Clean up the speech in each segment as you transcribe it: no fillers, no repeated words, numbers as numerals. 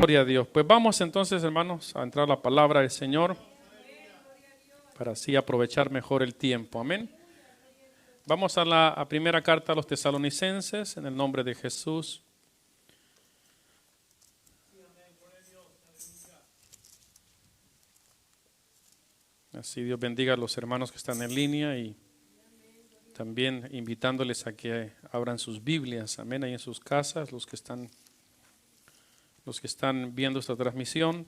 Gloria a Dios. Pues vamos entonces, hermanos, a entrar a la palabra del Señor para así aprovechar mejor el tiempo. Amén. Vamos a la primera carta a los tesalonicenses en el nombre de Jesús. Así Dios bendiga a los hermanos que están en línea y también invitándoles a que abran sus Biblias, amén, ahí en sus casas, los que están viendo esta transmisión.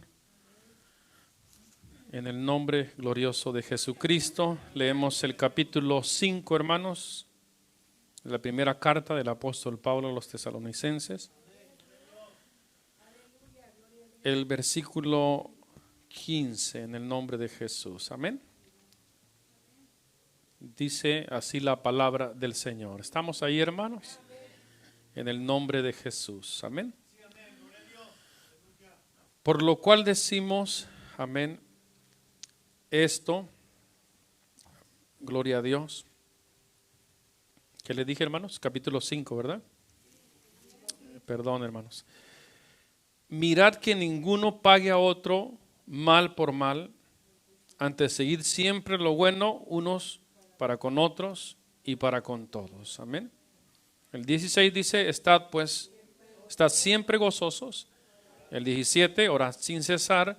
En el nombre glorioso de Jesucristo, leemos el capítulo 5, hermanos, de la primera carta del apóstol Pablo a los tesalonicenses. El versículo 15, en el nombre de Jesús. Amén. Dice así la palabra del Señor. ¿Estamos ahí, hermanos? En el nombre de Jesús. Amén. Por lo cual decimos, amén, esto, gloria a Dios. ¿Qué les dije, hermanos? Capítulo 5, ¿verdad? Perdón, hermanos. Mirad que ninguno pague a otro mal por mal, antes seguir siempre lo bueno unos para con otros y para con todos. Amén. El 16 dice, estad siempre gozosos. El 17, orad sin cesar.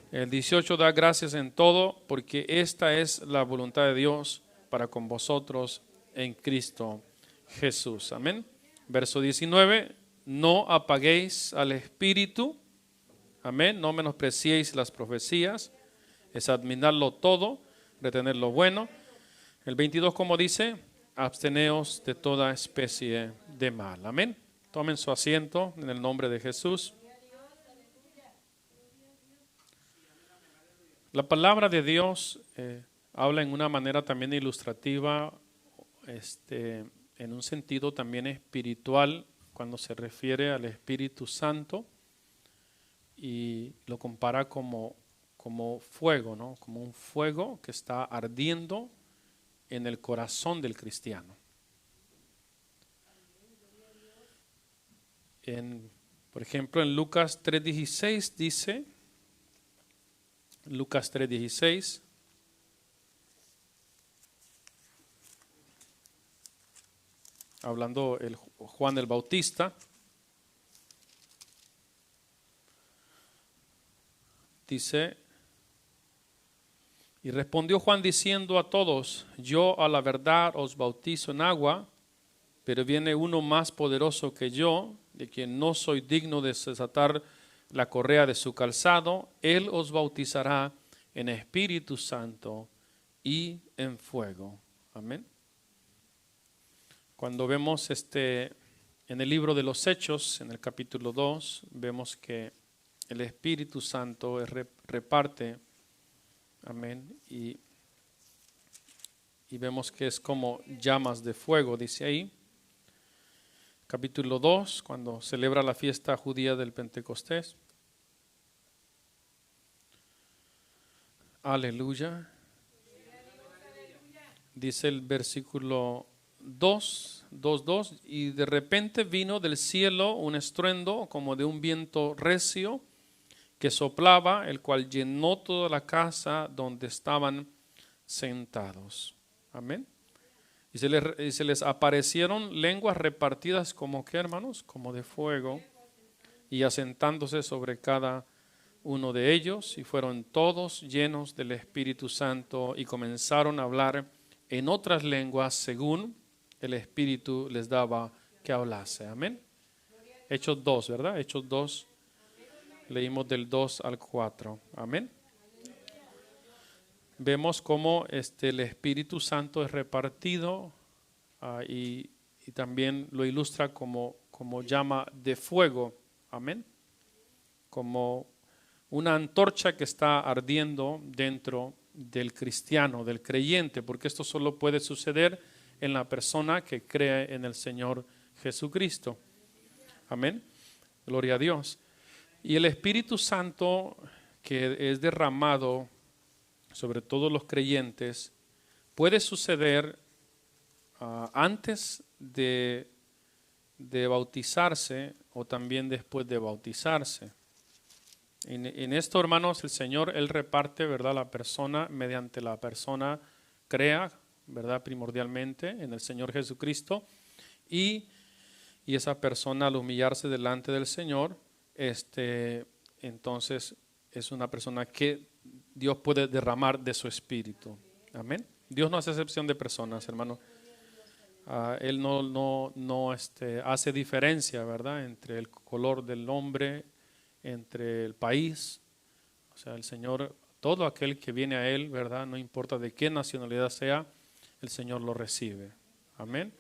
El 18, da gracias en todo, porque esta es la voluntad de Dios para con vosotros en Cristo Jesús. Amén. Verso 19, no apaguéis al Espíritu. Amén. No menospreciéis las profecías. Examinadlo todo, retener lo bueno. El 22, como dice, absteneos de toda especie de mal. Amén. Tomen su asiento en el nombre de Jesús. La palabra de Dios habla en una manera también ilustrativa, en un sentido también espiritual, cuando se refiere al Espíritu Santo, y lo compara como fuego, ¿no? Como un fuego que está ardiendo en el corazón del cristiano. Por ejemplo, en Lucas 3:16 dice, Lucas 3:16, hablando Juan el Bautista, dice, y respondió Juan diciendo a todos, yo a la verdad os bautizo en agua, pero viene uno más poderoso que yo, de quien no soy digno de desatar la correa de su calzado. Él os bautizará en Espíritu Santo y en fuego. Amén. Cuando vemos en el libro de los Hechos, en el capítulo 2, vemos que el Espíritu Santo reparte, amén, y vemos que es como llamas de fuego, dice ahí. Capítulo 2, cuando celebra la fiesta judía del Pentecostés. Aleluya. Dice el versículo 2:2, y de repente vino del cielo un estruendo como de un viento recio que soplaba, el cual llenó toda la casa donde estaban sentados. Amén. Y se les aparecieron lenguas repartidas como ¿qué, hermanos? Como de fuego, y asentándose sobre cada uno de ellos, y fueron todos llenos del Espíritu Santo y comenzaron a hablar en otras lenguas según el Espíritu les daba que hablase. Amén. Hechos 2, ¿verdad? Hechos 2, leímos del 2 al 4. Amén. Vemos cómo el Espíritu Santo es repartido y también lo ilustra como llama de fuego. Amén. Como una antorcha que está ardiendo dentro del cristiano, del creyente, porque esto solo puede suceder en la persona que cree en el Señor Jesucristo. Amén. Gloria a Dios. Y el Espíritu Santo que es derramado sobre todos los creyentes puede suceder antes de bautizarse o también después de bautizarse. En esto, hermanos, el Señor, Él reparte, ¿verdad?, la persona mediante la persona crea, ¿verdad?, primordialmente en el Señor Jesucristo, y esa persona al humillarse delante del Señor, entonces es una persona que Dios puede derramar de su espíritu. Amén. Dios no hace excepción de personas, hermano. Él no hace diferencia, ¿verdad?, entre el color del hombre, entre el país. O sea, el Señor, todo aquel que viene a Él, ¿verdad?, no importa de qué nacionalidad sea, el Señor lo recibe. Amén.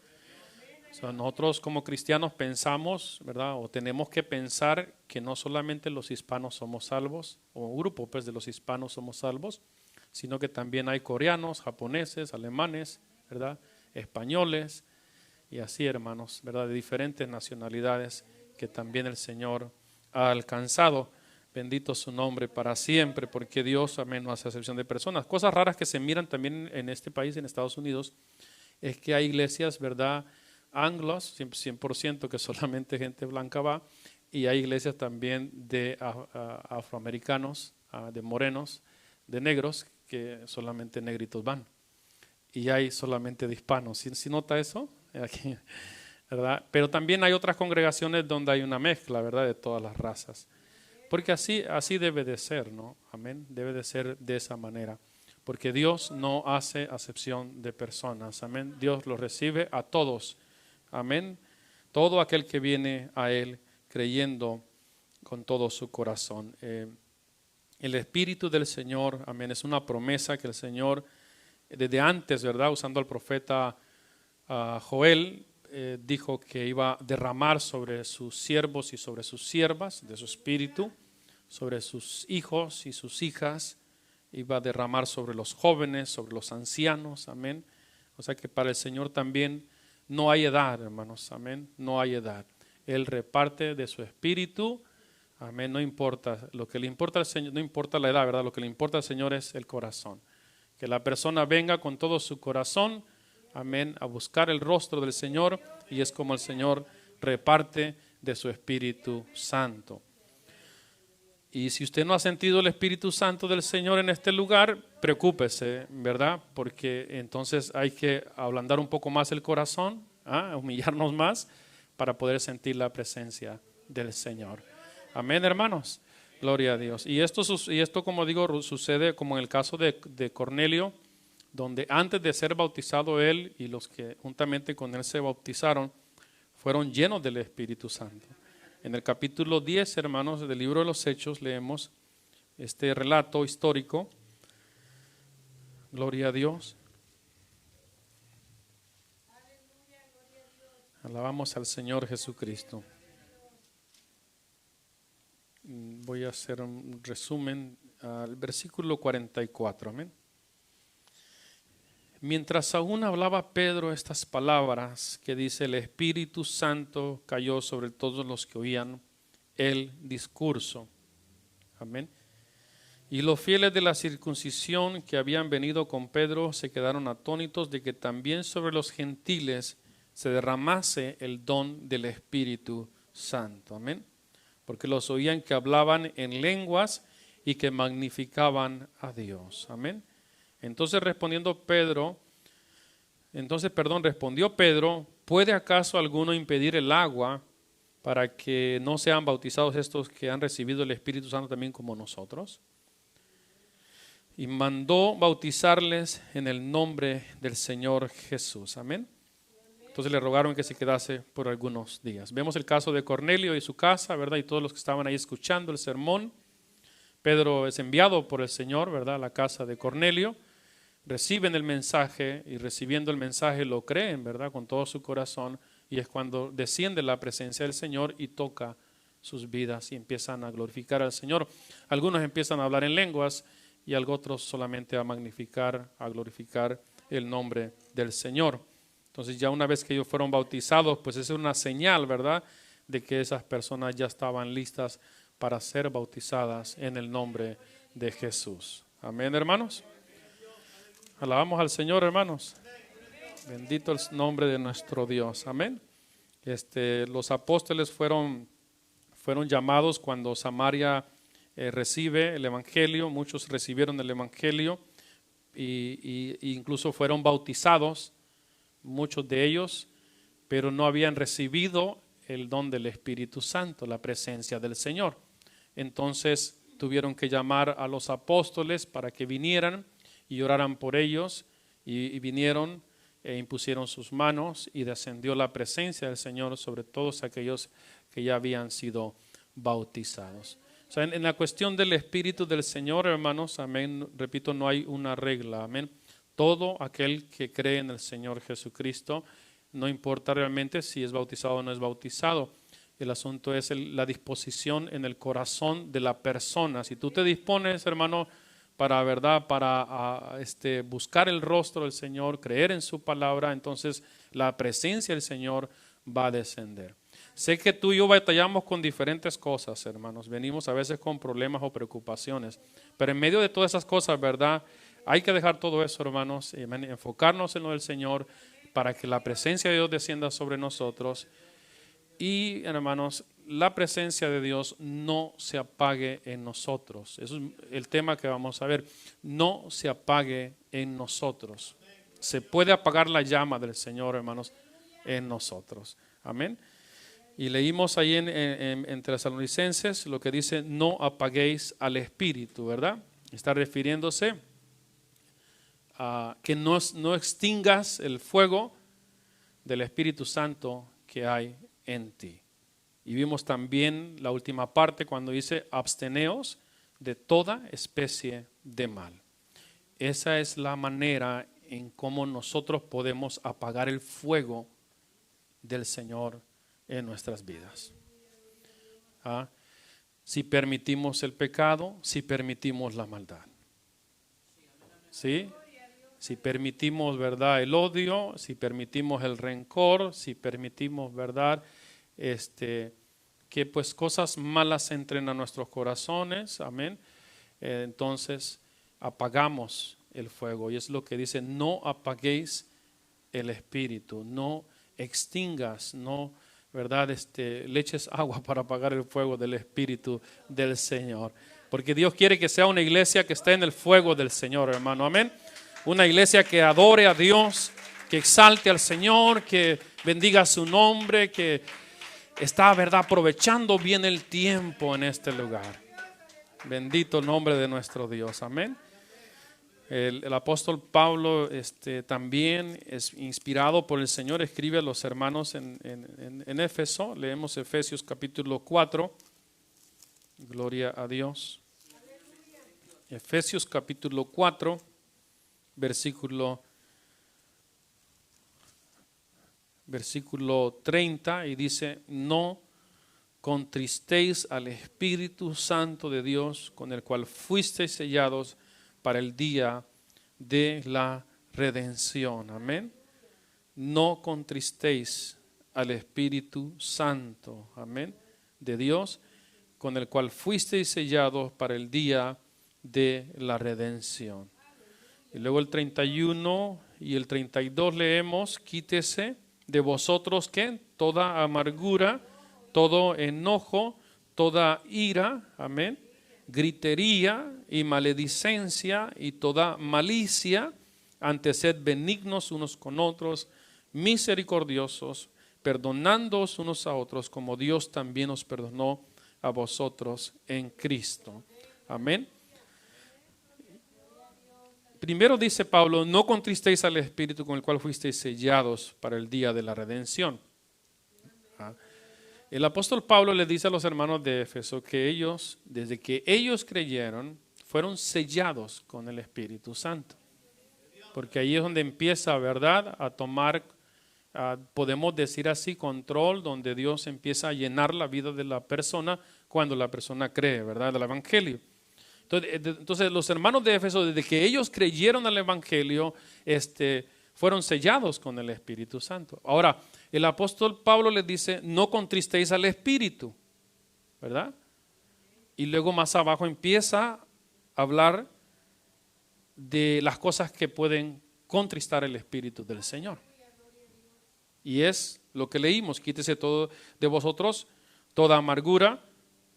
O sea, nosotros como cristianos pensamos, ¿verdad?, o tenemos que pensar que no solamente los hispanos somos salvos, o un grupo pues de los hispanos somos salvos, sino que también hay coreanos, japoneses, alemanes, ¿verdad?, españoles, y así, hermanos, ¿verdad?, de diferentes nacionalidades que también el Señor ha alcanzado. Bendito su nombre para siempre, porque Dios, amén, no hace excepción de personas. Cosas raras que se miran también en este país, en Estados Unidos, es que hay iglesias, ¿verdad?, anglos, 100% que solamente gente blanca va, y hay iglesias también de afroamericanos, de morenos, de negros, que solamente negritos van. Y hay solamente de hispanos. ¿Sí nota eso? Aquí, ¿verdad? Pero también hay otras congregaciones donde hay una mezcla, ¿verdad?, de todas las razas. Porque así debe de ser, ¿no? Amén. Debe de ser de esa manera. Porque Dios no hace acepción de personas. Amén. Dios los recibe a todos. Amén. Todo aquel que viene a Él creyendo con todo su corazón. El Espíritu del Señor, amén, es una promesa que el Señor, desde antes, ¿verdad?, usando al profeta Joel, dijo que iba a derramar sobre sus siervos y sobre sus siervas de su espíritu, sobre sus hijos y sus hijas, iba a derramar sobre los jóvenes, sobre los ancianos, amén. O sea que para el Señor también no hay edad, hermanos, amén, no hay edad. Él reparte de su espíritu, amén, no importa, lo que le importa al Señor, no importa la edad, ¿verdad? Lo que le importa al Señor es el corazón. Que la persona venga con todo su corazón, amén, a buscar el rostro del Señor, y es como el Señor reparte de su Espíritu Santo. Y si usted no ha sentido el Espíritu Santo del Señor en este lugar, preocúpese, ¿verdad? Porque entonces hay que ablandar un poco más el corazón, humillarnos más para poder sentir la presencia del Señor. Amén, hermanos. Gloria a Dios. Y esto, como digo, sucede como en el caso de Cornelio, donde antes de ser bautizado él y los que juntamente con él se bautizaron, fueron llenos del Espíritu Santo. En el capítulo 10, hermanos, del libro de los Hechos, leemos este relato histórico. Gloria a Dios. Alabamos al Señor Jesucristo. Voy a hacer un resumen al versículo 44. Amén. Mientras aún hablaba Pedro estas palabras que dice, el Espíritu Santo cayó sobre todos los que oían el discurso. Amén. Y los fieles de la circuncisión que habían venido con Pedro se quedaron atónitos de que también sobre los gentiles se derramase el don del Espíritu Santo. Amén. Porque los oían que hablaban en lenguas y que magnificaban a Dios. Amén. Entonces respondió Pedro, ¿puede acaso alguno impedir el agua para que no sean bautizados estos que han recibido el Espíritu Santo también como nosotros? Y mandó bautizarles en el nombre del Señor Jesús. Amén. Entonces le rogaron que se quedase por algunos días. Vemos el caso de Cornelio y su casa, ¿verdad? Y todos los que estaban ahí escuchando el sermón. Pedro es enviado por el Señor, ¿verdad?, a la casa de Cornelio. Reciben el mensaje y recibiendo el mensaje lo creen, ¿verdad?, con todo su corazón, y es cuando desciende la presencia del Señor y toca sus vidas y empiezan a glorificar al Señor. Algunos empiezan a hablar en lenguas y otros solamente a magnificar, a glorificar el nombre del Señor. Entonces ya una vez que ellos fueron bautizados, pues es una señal, ¿verdad?, de que esas personas ya estaban listas para ser bautizadas en el nombre de Jesús. Amén, hermanos. Alabamos al Señor, hermanos. Bendito el nombre de nuestro Dios. Amén. Los apóstoles fueron fueron llamados cuando Samaria recibe el Evangelio. Muchos recibieron el Evangelio y incluso fueron bautizados, muchos de ellos, pero no habían recibido el don del Espíritu Santo, la presencia del Señor. Entonces tuvieron que llamar a los apóstoles para que vinieran y oraran por ellos, y vinieron e impusieron sus manos y descendió la presencia del Señor sobre todos aquellos que ya habían sido bautizados. O sea, en la cuestión del Espíritu del Señor, hermanos, amén, repito, no hay una regla, amén. Todo aquel que cree en el Señor Jesucristo, no importa realmente si es bautizado o no es bautizado. El asunto es la disposición en el corazón de la persona. Si tú te dispones, hermano, para verdad, para buscar el rostro del Señor, creer en su palabra, entonces la presencia del Señor va a descender. Sé que tú y yo batallamos con diferentes cosas, hermanos. Venimos a veces con problemas o preocupaciones, pero en medio de todas esas cosas, verdad, hay que dejar todo eso, hermanos, y enfocarnos en lo del Señor para que la presencia de Dios descienda sobre nosotros. Y, hermanos, la presencia de Dios no se apague en nosotros. Eso es el tema que vamos a ver. No se apague en nosotros. Se puede apagar la llama del Señor, hermanos, en nosotros. Amén. Y leímos ahí en Tesalonicenses lo que dice: no apaguéis al Espíritu, ¿verdad? Está refiriéndose a que no extingas el fuego del Espíritu Santo que hay en ti. Y vimos también la última parte cuando dice: absteneos de toda especie de mal. Esa es la manera en cómo nosotros podemos apagar el fuego del Señor en nuestras vidas. Si permitimos el pecado, si permitimos la maldad. ¿Sí? Si permitimos, verdad, el odio, si permitimos el rencor, si permitimos, verdad, que pues cosas malas entren a nuestros corazones, amén. Entonces apagamos el fuego, y es lo que dice: no apaguéis el Espíritu, no extingas, no, verdad, le eches agua para apagar el fuego del Espíritu del Señor, porque Dios quiere que sea una iglesia que esté en el fuego del Señor, hermano, amén. Una iglesia que adore a Dios, que exalte al Señor, que bendiga su nombre, que está, verdad, aprovechando bien el tiempo en este lugar. Bendito el nombre de nuestro Dios, amén. El apóstol Pablo también es inspirado por el Señor, escribe a los hermanos en Éfeso. Leemos Efesios capítulo 4. Gloria a Dios. Efesios capítulo 4, versículo 30, y dice: no contristéis al Espíritu Santo de Dios, con el cual fuisteis sellados para el día de la redención. Amén. No contristéis al Espíritu Santo, amén, de Dios, con el cual fuisteis sellados para el día de la redención. Y luego el 31 y el 32 leemos: quítese de vosotros, ¿qué? Toda amargura, todo enojo, toda ira, amén, gritería y maledicencia y toda malicia. Antes sed benignos unos con otros, misericordiosos, perdonándoos unos a otros, como Dios también os perdonó a vosotros en Cristo. Amén. Primero dice Pablo: no contristéis al Espíritu, con el cual fuisteis sellados para el día de la redención. El apóstol Pablo le dice a los hermanos de Éfeso que ellos, desde que ellos creyeron, fueron sellados con el Espíritu Santo. Porque ahí es donde empieza, ¿verdad?, a tomar, podemos decir así, control, donde Dios empieza a llenar la vida de la persona cuando la persona cree, ¿verdad?, del Evangelio. Entonces los hermanos de Éfeso, desde que ellos creyeron al Evangelio, fueron sellados con el Espíritu Santo. Ahora, el apóstol Pablo les dice: no contristéis al Espíritu, ¿verdad? Y luego más abajo empieza a hablar de las cosas que pueden contristar el Espíritu del Señor. Y es lo que leímos: quítese todo de vosotros, toda amargura,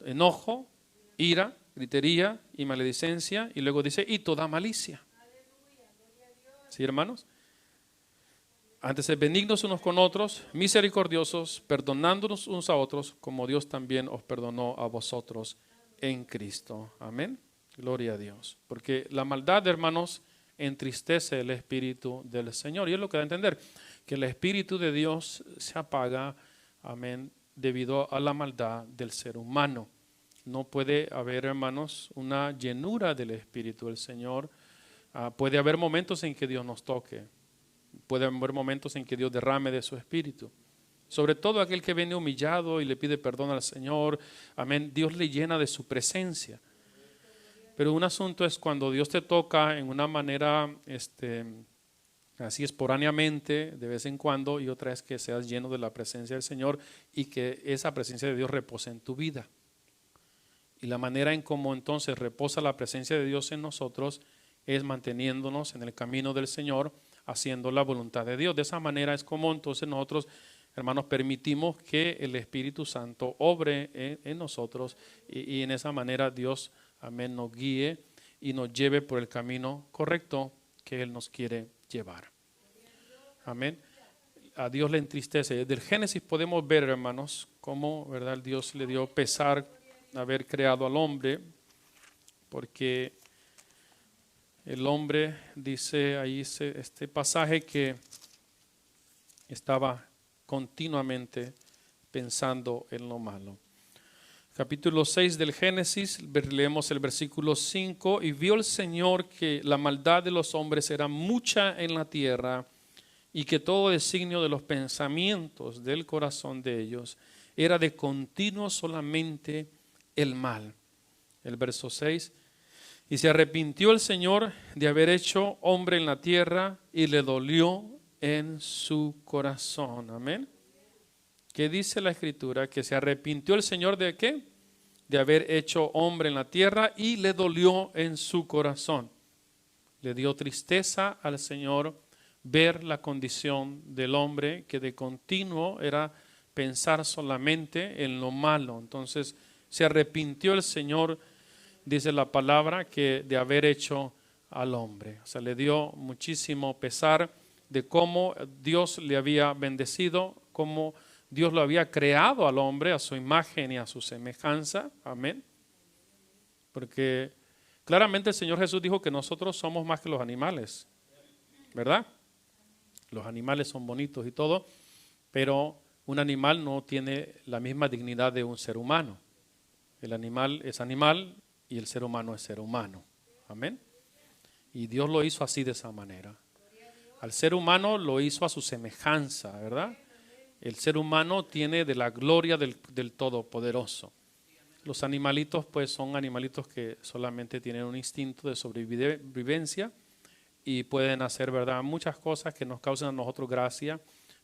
enojo, ira, gritería y maledicencia. Y luego dice, y toda malicia. ¿Sí, hermanos? Antes de benignos unos con otros, misericordiosos, perdonándonos unos a otros, como Dios también os perdonó a vosotros en Cristo. Amén. Gloria a Dios. Porque la maldad, hermanos, entristece el Espíritu del Señor. Y es lo que da a entender, que el Espíritu de Dios se apaga, amén, debido a la maldad del ser humano. No puede haber, hermanos, una llenura del Espíritu del Señor. Puede haber momentos en que Dios nos toque. Puede haber momentos en que Dios derrame de su Espíritu. Sobre todo aquel que viene humillado y le pide perdón al Señor. Amén. Dios le llena de su presencia. Pero un asunto es cuando Dios te toca en una manera así esporáneamente, de vez en cuando, y otra es que seas lleno de la presencia del Señor y que esa presencia de Dios repose en tu vida. Y la manera en cómo entonces reposa la presencia de Dios en nosotros es manteniéndonos en el camino del Señor, haciendo la voluntad de Dios. De esa manera es como entonces nosotros, hermanos, permitimos que el Espíritu Santo obre en nosotros y en esa manera Dios, amén, nos guíe y nos lleve por el camino correcto que Él nos quiere llevar. Amén. A Dios le entristece. Desde el Génesis podemos ver, hermanos, cómo, ¿verdad?, Dios le dio pesar haber creado al hombre, porque el hombre, dice ahí este pasaje, que estaba continuamente pensando en lo malo. Capítulo 6 del Génesis, leemos el versículo 5, y vio el Señor que la maldad de los hombres era mucha en la tierra, y que todo designio de los pensamientos del corazón de ellos era de continuo solamente el mal. El verso 6, y se arrepintió el Señor de haber hecho hombre en la tierra, y le dolió en su corazón. Amén. ¿Qué dice la Escritura? Que se arrepintió el Señor ¿de qué? De haber hecho hombre en la tierra, y le dolió en su corazón. Le dio tristeza al Señor ver la condición del hombre, que de continuo era pensar solamente en lo malo. Entonces se arrepintió el Señor, dice la palabra, que de haber hecho al hombre. O sea, le dio muchísimo pesar de cómo Dios le había bendecido, cómo Dios lo había creado al hombre a su imagen y a su semejanza. Amén. Porque claramente el Señor Jesús dijo que nosotros somos más que los animales, ¿verdad? Los animales son bonitos y todo, pero un animal no tiene la misma dignidad de un ser humano. El animal es animal y el ser humano es ser humano. Amén. Y Dios lo hizo así, de esa manera. Al ser humano lo hizo a su semejanza, ¿verdad? El ser humano tiene de la gloria del Todopoderoso. Los animalitos, pues, son animalitos que solamente tienen un instinto de sobrevivencia y pueden hacer, ¿verdad?, muchas cosas que nos causan a nosotros gracia,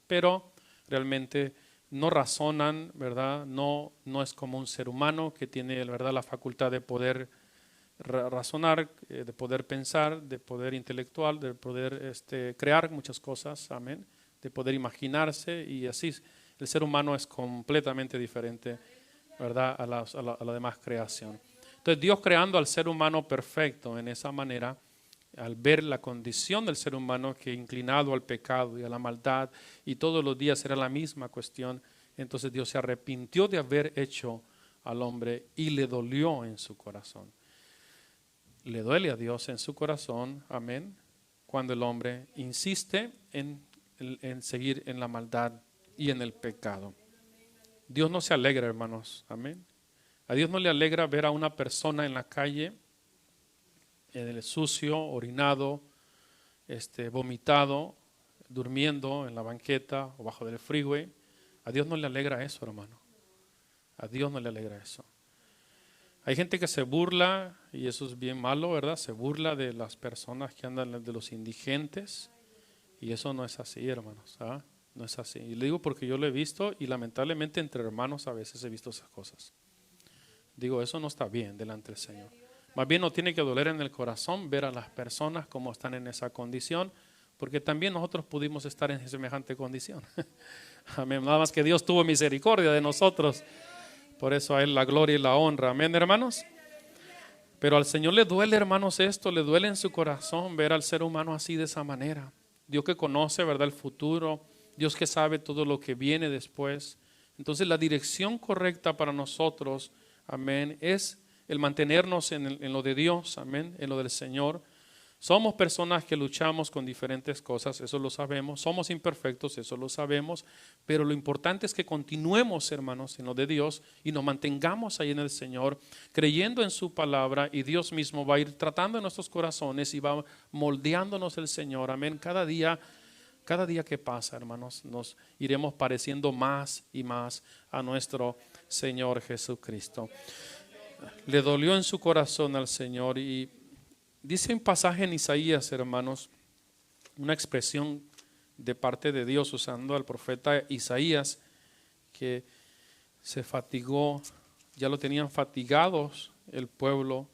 pero realmente no razonan, ¿verdad? No es como un ser humano que tiene, ¿verdad?, la facultad de poder razonar, de poder pensar, de poder intelectual, de poder crear muchas cosas, amén, de poder imaginarse, y así el ser humano es completamente diferente, ¿verdad?, a la demás creación. Entonces Dios, creando al ser humano perfecto en esa manera, al ver la condición del ser humano que inclinado al pecado y a la maldad, y todos los días era la misma cuestión, entonces Dios se arrepintió de haber hecho al hombre y le dolió en su corazón. Le duele a Dios en su corazón, amén, cuando el hombre insiste en seguir en la maldad y en el pecado. Dios no se alegra, hermanos, amén. A Dios no le alegra ver a una persona en la calle, en el sucio, orinado, vomitado, durmiendo en la banqueta o bajo del freeway. A Dios no le alegra eso, hermano. A Dios no le alegra eso. Hay gente que se burla, y eso es bien malo, ¿verdad? Se burla de las personas que andan, de los indigentes, y eso no es así, hermanos. ¿Ah? No es así. Y le digo porque yo lo he visto, y lamentablemente entre hermanos a veces he visto esas cosas. Digo, eso no está bien delante del Señor. Más bien nos tiene que doler en el corazón ver a las personas como están en esa condición, porque también nosotros pudimos estar en semejante condición. Amén. Nada más que Dios tuvo misericordia de nosotros. Por eso a Él la gloria y la honra. Amén, hermanos. Pero al Señor le duele, hermanos, esto, le duele en su corazón ver al ser humano así, de esa manera. Dios que conoce, ¿verdad?, el futuro, Dios que sabe todo lo que viene después. Entonces la dirección correcta para nosotros, amén, es el mantenernos en lo de Dios, amén, en lo del Señor. Somos personas que luchamos con diferentes cosas, eso lo sabemos. Somos imperfectos, eso lo sabemos. Pero lo importante es que continuemos, hermanos, en lo de Dios y nos mantengamos ahí en el Señor, creyendo en su palabra, y Dios mismo va a ir tratando en nuestros corazones y va moldeándonos el Señor. Amén. Cada día que pasa, hermanos, nos iremos pareciendo más y más a nuestro Señor Jesucristo. Le dolió en su corazón al Señor, y dice un pasaje en Isaías, hermanos, una expresión de parte de Dios usando al profeta Isaías, que se fatigó, ya lo tenían fatigados el pueblo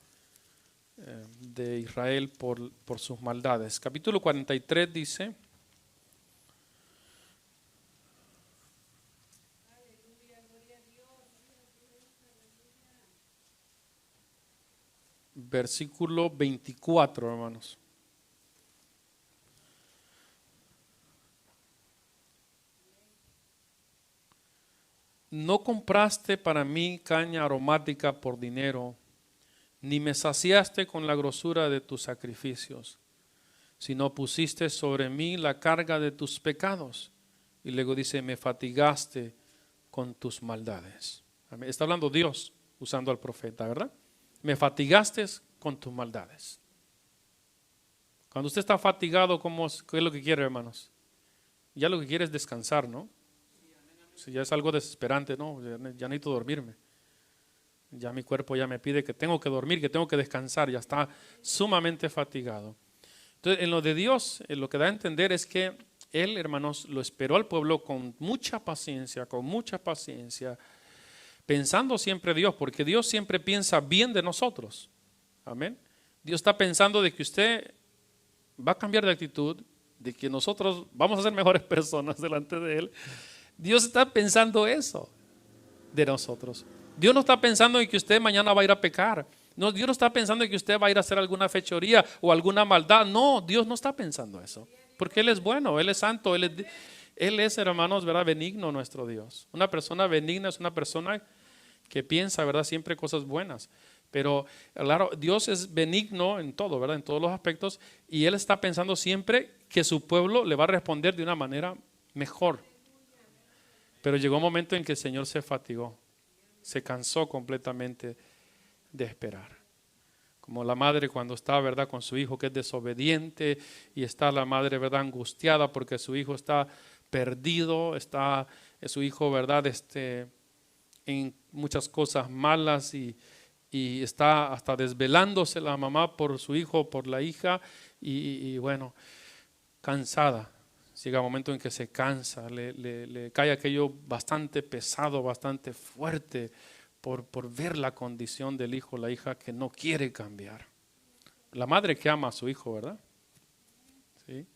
de Israel por sus maldades. Capítulo 43 dice: versículo 24, hermanos. No compraste para mí caña aromática por dinero, ni me saciaste con la grosura de tus sacrificios, sino pusiste sobre mí la carga de tus pecados. Y luego dice: me fatigaste con tus maldades. Amén. Está hablando Dios usando al profeta, ¿verdad? Me fatigaste con tus maldades. Cuando usted está fatigado, ¿qué es lo que quiere, hermanos? Ya lo que quiere es descansar, ¿no? Si ya es algo desesperante, ¿no? Ya necesito dormirme. Ya mi cuerpo ya me pide que tengo que dormir, que tengo que descansar. Ya está sumamente fatigado. Entonces, en lo de Dios, lo que da a entender es que Él, hermanos, lo esperó al pueblo con mucha paciencia, pensando siempre Dios, porque Dios siempre piensa bien de nosotros. Amén. Dios está pensando de que usted va a cambiar de actitud, de que nosotros vamos a ser mejores personas delante de Él. Dios está pensando eso de nosotros. Dios no está pensando en que usted mañana va a ir a pecar. No, Dios no está pensando en que usted va a ir a hacer alguna fechoría o alguna maldad. No, Dios no está pensando eso. Porque Él es bueno, Él es santo, Él es, hermanos, ¿verdad?, benigno nuestro Dios. Una persona benigna es una persona que piensa, ¿verdad?, siempre cosas buenas. Pero claro, Dios es benigno en todo, ¿verdad?, en todos los aspectos. Y Él está pensando siempre que su pueblo le va a responder de una manera mejor. Pero llegó un momento en que el Señor se fatigó, se cansó completamente de esperar. Como la madre cuando está, ¿verdad?, con su hijo que es desobediente, y está la madre, ¿verdad?, angustiada porque su hijo está perdido, está su hijo, ¿verdad?, en muchas cosas malas, y está hasta desvelándose la mamá por su hijo, por la hija, y bueno, cansada. Llega un momento en que se cansa, le cae aquello bastante pesado, bastante fuerte, por ver la condición del hijo, la hija que no quiere cambiar. La madre que ama a su hijo, ¿verdad? ¿Sí?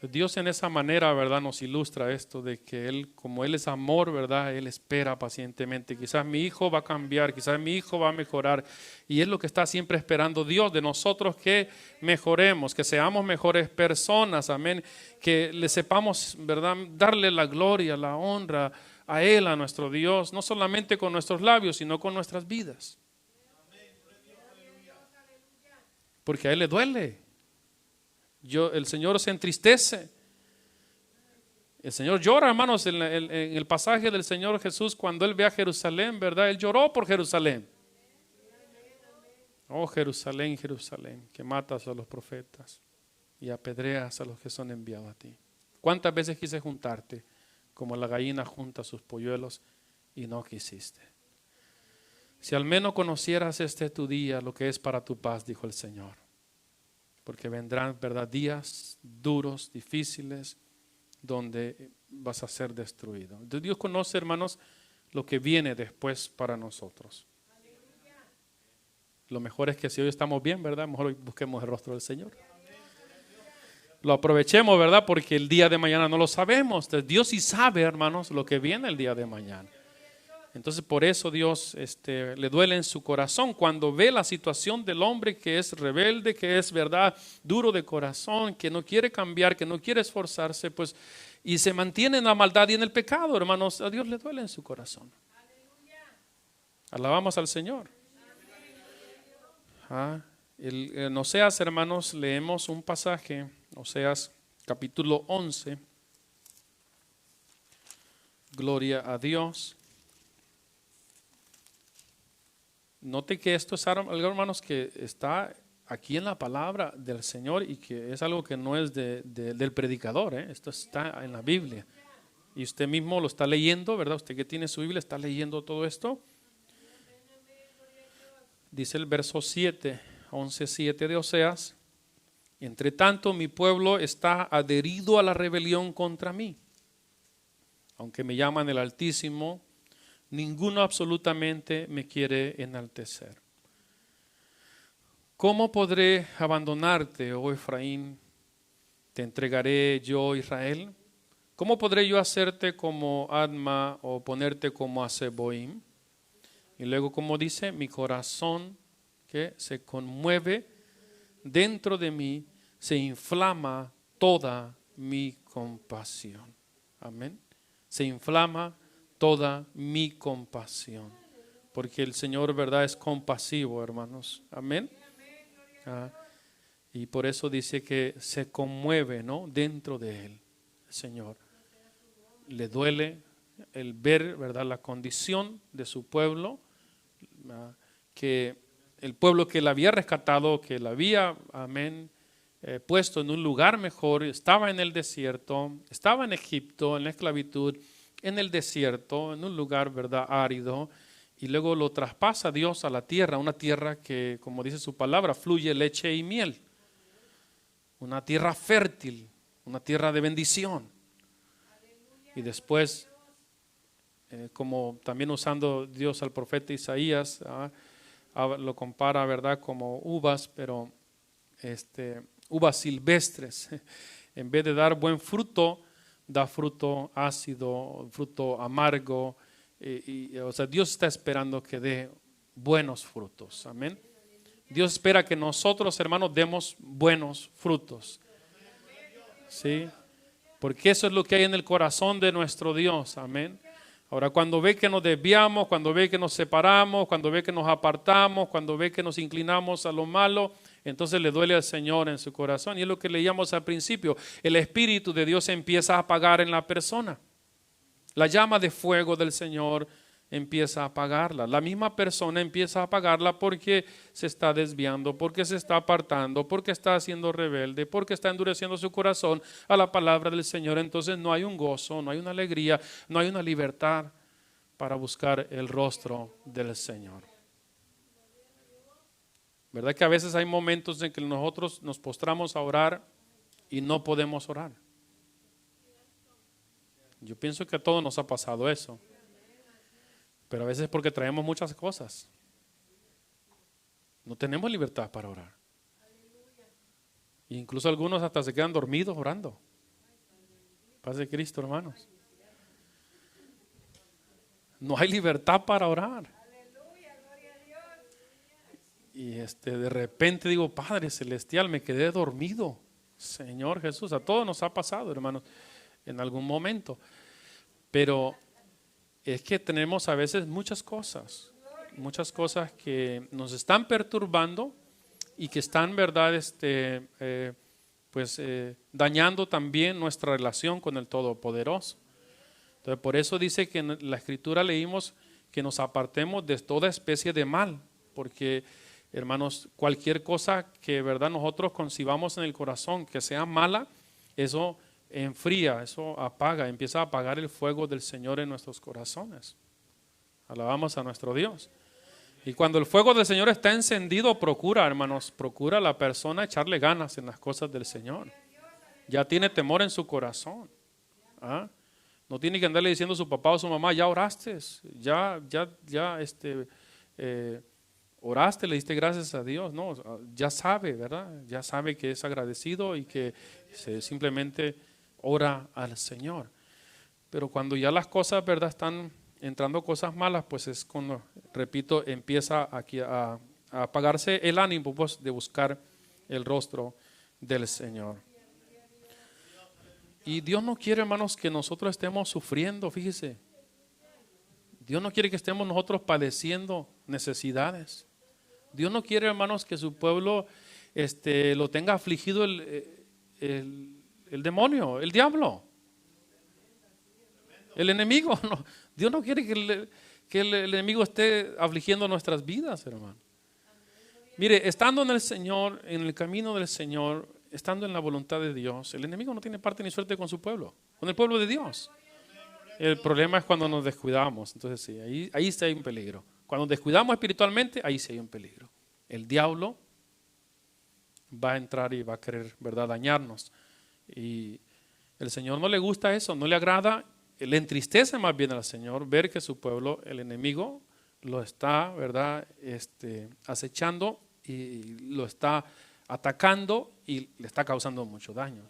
Dios en esa manera, ¿verdad?, nos ilustra esto de que Él, como Él es amor, ¿verdad?, Él espera pacientemente. Quizás mi hijo va a cambiar, quizás mi hijo va a mejorar, y es lo que está siempre esperando Dios de nosotros, que mejoremos, que seamos mejores personas, amén, que le sepamos, ¿verdad?, darle la gloria, la honra a Él, a nuestro Dios, no solamente con nuestros labios, sino con nuestras vidas. Porque a Él le duele. El Señor se entristece. El Señor llora, hermanos, en el pasaje del Señor Jesús cuando Él ve a Jerusalén, ¿verdad? Él lloró por Jerusalén. Oh Jerusalén, Jerusalén, que matas a los profetas y apedreas a los que son enviados a ti. ¿Cuántas veces quise juntarte como la gallina junta sus polluelos y no quisiste? Si al menos conocieras tu día, lo que es para tu paz, dijo el Señor. Porque vendrán, ¿verdad?, días duros, difíciles, donde vas a ser destruido. Entonces Dios conoce, hermanos, lo que viene después para nosotros. Lo mejor es que si hoy estamos bien, ¿verdad?, mejor hoy busquemos el rostro del Señor. Lo aprovechemos, ¿verdad?, porque el día de mañana no lo sabemos. Entonces Dios sí sabe, hermanos, lo que viene el día de mañana. Entonces por eso Dios le duele en su corazón cuando ve la situación del hombre que es rebelde, que es verdad duro de corazón, que no quiere cambiar, que no quiere esforzarse, pues, y se mantiene en la maldad y en el pecado, hermanos. A Dios le duele en su corazón. Alabamos al Señor. En Oseas, hermanos, leemos un pasaje, Oseas capítulo 11. Gloria a Dios. Note que esto es algo, hermanos, que está aquí en la palabra del Señor y que es algo que no es del predicador, ¿eh? Esto está en la Biblia. Y usted mismo lo está leyendo, ¿verdad? Usted que tiene su Biblia está leyendo todo esto. Dice el verso 7, 11:7 de Oseas: entre tanto mi pueblo está adherido a la rebelión contra mí. Aunque me llaman el Altísimo, ninguno absolutamente me quiere enaltecer. ¿Cómo podré abandonarte, oh Efraín? ¿Te entregaré yo, Israel? ¿Cómo podré yo hacerte como Adma o ponerte como a Zeboim? Y luego, como dice, mi corazón que se conmueve dentro de mí, se inflama toda mi compasión. Amén. Se inflama toda mi compasión, porque el Señor, verdad, es compasivo, hermanos. Amén. Y por eso dice que se conmueve, ¿no? Dentro de él, el Señor. Le duele el ver, verdad, la condición de su pueblo, que el pueblo que la había rescatado, que la había, amén, puesto en un lugar mejor, estaba en el desierto, estaba en Egipto, en la esclavitud, en el desierto, en un lugar, verdad, árido, y luego lo traspasa Dios a la tierra, una tierra que, como dice su palabra, fluye leche y miel, una tierra fértil, una tierra de bendición. Y después, como también usando Dios al profeta Isaías, lo compara, verdad, como uvas, pero uvas silvestres. En vez de dar buen fruto, da fruto ácido, fruto amargo. O sea, Dios está esperando que dé buenos frutos. Amén. Dios espera que nosotros, hermanos, demos buenos frutos. ¿Sí? Porque eso es lo que hay en el corazón de nuestro Dios. Amén. Ahora, cuando ve que nos desviamos, cuando ve que nos separamos, cuando ve que nos apartamos, cuando ve que nos inclinamos a lo malo, entonces le duele al Señor en su corazón. Y es lo que leíamos al principio. El Espíritu de Dios empieza a apagar en la persona. La llama de fuego del Señor empieza a apagarla. La misma persona empieza a apagarla porque se está desviando, porque se está apartando, porque está siendo rebelde, porque está endureciendo su corazón a la palabra del Señor. Entonces no hay un gozo, no hay una alegría, no hay una libertad para buscar el rostro del Señor. ¿Verdad que a veces hay momentos en que nosotros nos postramos a orar y no podemos orar? Yo pienso que a todos nos ha pasado eso. Pero a veces es porque traemos muchas cosas. No tenemos libertad para orar. E incluso algunos hasta se quedan dormidos orando. Paz de Cristo, hermanos. No hay libertad para orar. Y de repente digo, Padre Celestial, me quedé dormido. Señor Jesús, a todos nos ha pasado, hermanos, en algún momento. Pero es que tenemos a veces muchas cosas que nos están perturbando y que están, verdad, dañando también nuestra relación con el Todopoderoso. Entonces, por eso dice que en la Escritura leímos que nos apartemos de toda especie de mal, porque, hermanos, cualquier cosa que, verdad, nosotros concibamos en el corazón que sea mala, eso enfría, eso apaga, empieza a apagar el fuego del Señor en nuestros corazones. Alabamos a nuestro Dios. Y cuando el fuego del Señor está encendido, procura, hermanos, procura a la persona echarle ganas en las cosas del Señor. Ya tiene temor en su corazón. No tiene que andarle diciendo a su papá o a su mamá, ya oraste, oraste, le diste gracias a Dios. No, ya sabe, ¿verdad? Ya sabe que es agradecido y que simplemente ora al Señor. Pero cuando ya las cosas, ¿verdad?, están entrando cosas malas, pues es cuando, repito, empieza aquí a apagarse el ánimo, pues, de buscar el rostro del Señor. Y Dios no quiere, hermanos, que nosotros estemos sufriendo, fíjese. Dios no quiere que estemos nosotros padeciendo necesidades. Dios no quiere, hermanos, que su pueblo lo tenga afligido el demonio, el diablo, el enemigo. No, Dios no quiere que el enemigo esté afligiendo nuestras vidas, hermano. Mire, estando en el Señor, en el camino del Señor, estando en la voluntad de Dios, el enemigo no tiene parte ni suerte con su pueblo, con el pueblo de Dios. El problema es cuando nos descuidamos. Entonces sí, ahí sí hay un peligro. Cuando nos descuidamos espiritualmente, ahí sí hay un peligro. El diablo va a entrar y va a querer, ¿verdad?, dañarnos. Y el Señor no le gusta eso, no le agrada, le entristece más bien al Señor ver que su pueblo, el enemigo, lo está, ¿verdad?, acechando y lo está atacando y le está causando mucho daño.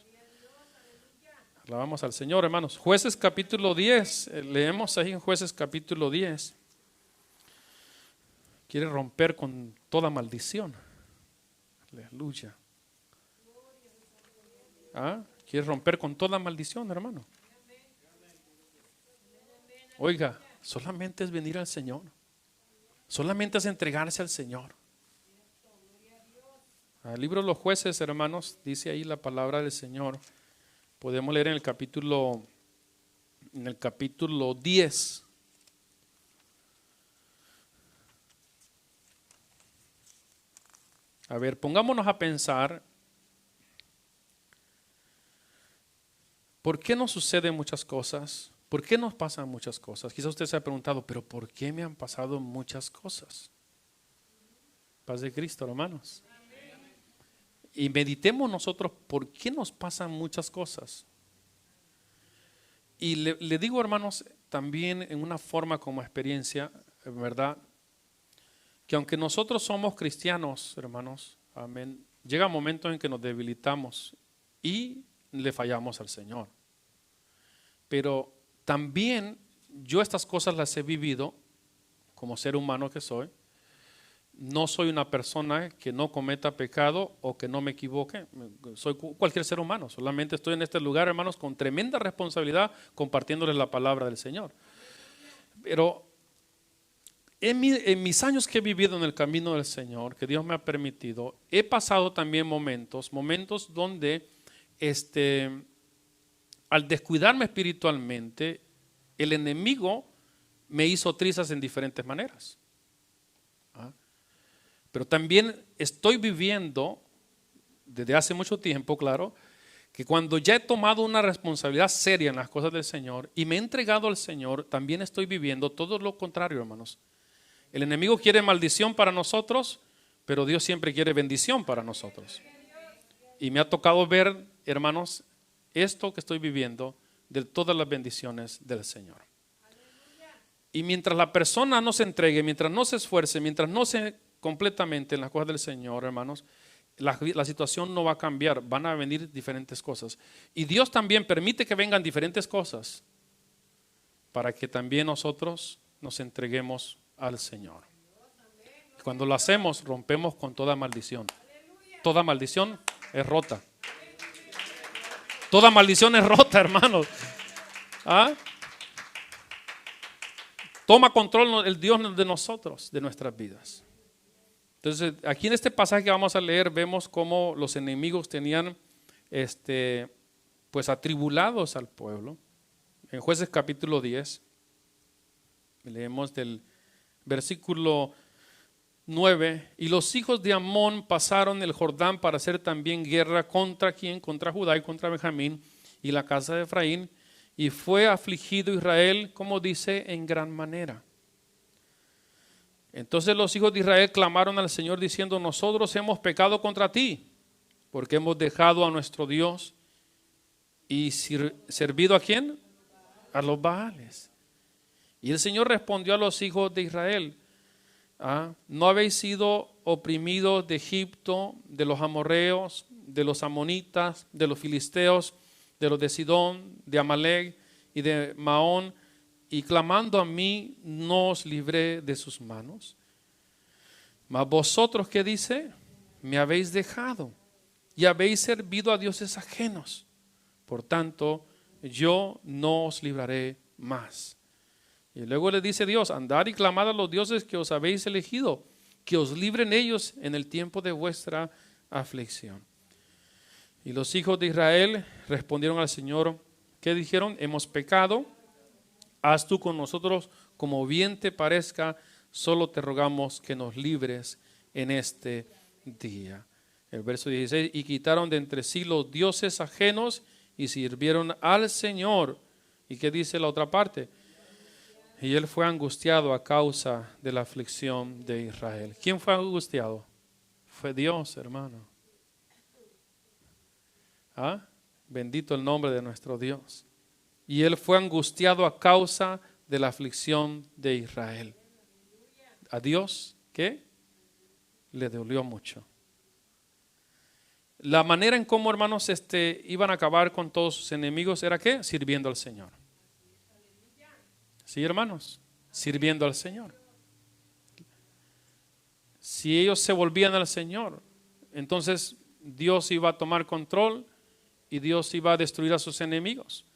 Alabamos al Señor, hermanos. Jueces capítulo 10, leemos ahí en Jueces capítulo 10. Quiere romper con toda maldición. Aleluya. Quiere romper con toda maldición, hermano. Oiga, solamente es venir al Señor. Solamente es entregarse al Señor. El libro de los Jueces, hermanos, dice ahí la palabra del Señor. Podemos leer en el capítulo 10. A ver, pongámonos a pensar, ¿por qué nos suceden muchas cosas? ¿Por qué nos pasan muchas cosas? Quizás usted se ha preguntado, ¿pero por qué me han pasado muchas cosas? Paz de Cristo, hermanos. Y meditemos nosotros, ¿por qué nos pasan muchas cosas? Y le digo, hermanos, también en una forma como experiencia, ¿verdad?, que aunque nosotros somos cristianos, hermanos, amén, llega momentos en que nos debilitamos y le fallamos al Señor. Pero también yo estas cosas las he vivido como ser humano que soy. No soy una persona que no cometa pecado o que no me equivoque. Soy cualquier ser humano. Solamente estoy en este lugar, hermanos, con tremenda responsabilidad compartiéndoles la palabra del Señor. Pero en mis años que he vivido en el camino del Señor, que Dios me ha permitido, he pasado también momentos donde al descuidarme espiritualmente, el enemigo me hizo trizas en diferentes maneras. Pero también estoy viviendo desde hace mucho tiempo, claro, que cuando ya he tomado una responsabilidad seria en las cosas del Señor y me he entregado al Señor, también estoy viviendo todo lo contrario, hermanos. El enemigo quiere maldición para nosotros, pero Dios siempre quiere bendición para nosotros. Y me ha tocado ver, hermanos, esto que estoy viviendo de todas las bendiciones del Señor. Y mientras la persona no se entregue, mientras no se esfuerce, mientras no se completamente en las cosas del Señor, hermanos, la situación no va a cambiar, van a venir diferentes cosas. Y Dios también permite que vengan diferentes cosas para que también nosotros nos entreguemos al Señor. Cuando lo hacemos, rompemos con toda maldición. Toda maldición es rota. Toda maldición es rota, hermanos. Toma control el Dios de nosotros, de nuestras vidas. Entonces, aquí en este pasaje que vamos a leer, vemos cómo los enemigos tenían pues atribulados al pueblo. En Jueces capítulo 10, leemos del versículo 9: y los hijos de Amón pasaron el Jordán para hacer también guerra contra ¿quién? Contra Judá y contra Benjamín y la casa de Efraín, y fue afligido Israel, como dice, en gran manera. Entonces los hijos de Israel clamaron al Señor diciendo: nosotros hemos pecado contra ti, porque hemos dejado a nuestro Dios y servido ¿a quién? A los Baales. Y el Señor respondió a los hijos de Israel: ¿no habéis sido oprimidos de Egipto, de los amorreos, de los amonitas, de los filisteos, de los de Sidón, de Amalek y de Maón, y clamando a mí, no os libré de sus manos. Mas vosotros, ¿qué dice? Me habéis dejado y habéis servido a dioses ajenos. Por tanto, yo no os libraré más. Y luego le dice Dios, andad y clamad a los dioses que os habéis elegido, que os libren ellos en el tiempo de vuestra aflicción. Y los hijos de Israel respondieron al Señor, ¿qué dijeron? Hemos pecado, haz tú con nosotros como bien te parezca, solo te rogamos que nos libres en este día. El verso 16, y quitaron de entre sí los dioses ajenos y sirvieron al Señor. ¿Y qué dice la otra parte? Y él fue angustiado a causa de la aflicción de Israel. ¿Quién fue angustiado? Fue Dios, hermano. ¿Ah? Bendito el nombre de nuestro Dios. Y él fue angustiado a causa de la aflicción de Israel. A Dios, ¿qué? Le dolió mucho. La manera en cómo, hermanos, iban a acabar con todos sus enemigos era ¿qué? Sirviendo al Señor. Sí, hermanos, sirviendo al Señor. Si ellos se volvían al Señor, entonces Dios iba a tomar control y Dios iba a destruir a sus enemigos.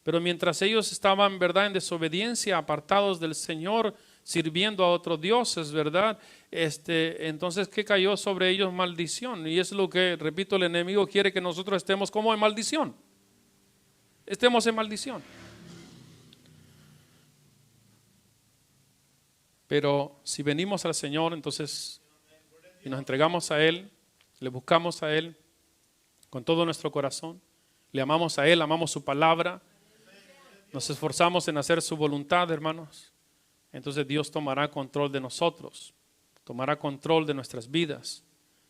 Pero mientras ellos estaban, ¿verdad?, en desobediencia, apartados del Señor, sirviendo a otros dioses, ¿verdad? Entonces, ¿qué cayó sobre ellos? Maldición. Y es lo que, repito, el enemigo quiere que nosotros estemos como en maldición. Estemos en maldición. Pero si venimos al Señor, entonces, y nos entregamos a Él, le buscamos a Él con todo nuestro corazón, le amamos a Él, amamos su palabra, nos esforzamos en hacer su voluntad, hermanos, entonces Dios tomará control de nosotros, tomará control de nuestras vidas,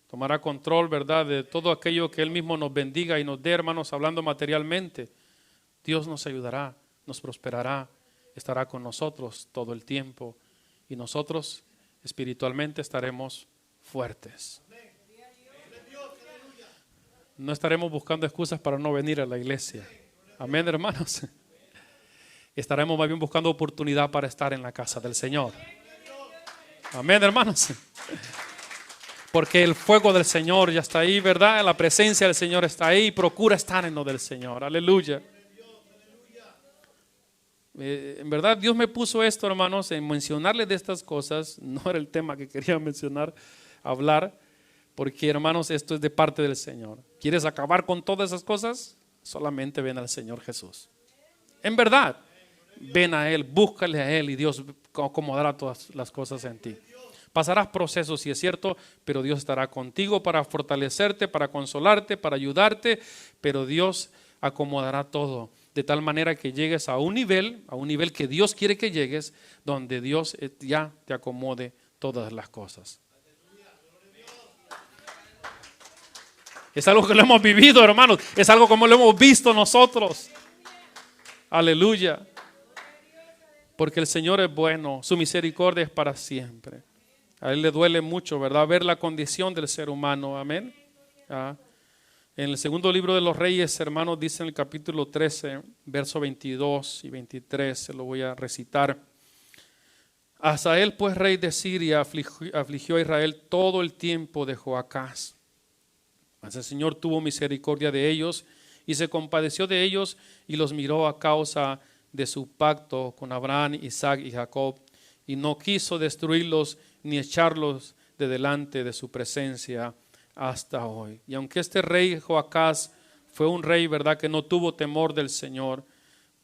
tomará control, ¿verdad?, de todo aquello que Él mismo nos bendiga y nos dé, hermanos, hablando materialmente. Dios nos ayudará, nos prosperará, estará con nosotros todo el tiempo y nosotros espiritualmente estaremos fuertes. No estaremos buscando excusas para no venir a la iglesia. Amén, hermanos. Estaremos más bien buscando oportunidad para estar en la casa del Señor. Amén, hermanos. Porque el fuego del Señor ya está ahí, ¿verdad? La presencia del Señor está ahí. Procura estar en lo del Señor. Aleluya. En verdad Dios me puso esto, hermanos, en mencionarles de estas cosas. No era el tema que quería mencionar, hablar. Porque, hermanos, esto es de parte del Señor. ¿Quieres acabar con todas esas cosas? Solamente ven al Señor Jesús. En verdad, ven a Él, búscale a Él y Dios acomodará todas las cosas en ti. Pasarás procesos, sí es cierto, pero Dios estará contigo para fortalecerte, para consolarte, para ayudarte, pero Dios acomodará todo de tal manera que llegues a un nivel que Dios quiere que llegues, donde Dios ya te acomode todas las cosas. Es algo que lo hemos vivido, hermanos. Es algo como lo hemos visto nosotros. Aleluya. Porque el Señor es bueno. Su misericordia es para siempre. A Él le duele mucho, ¿verdad?, ver la condición del ser humano. Amén. En el segundo libro de los Reyes, hermanos, dice en el capítulo 13, verso 22 y 23, se lo voy a recitar. Hazael, pues, rey de Siria, afligió a Israel todo el tiempo de Joacás. Mas el Señor tuvo misericordia de ellos y se compadeció de ellos y los miró a causa de su pacto con Abraham, Isaac y Jacob, y no quiso destruirlos ni echarlos de delante de su presencia hasta hoy. Y aunque este rey Joacás fue un rey, ¿verdad?, que no tuvo temor del Señor,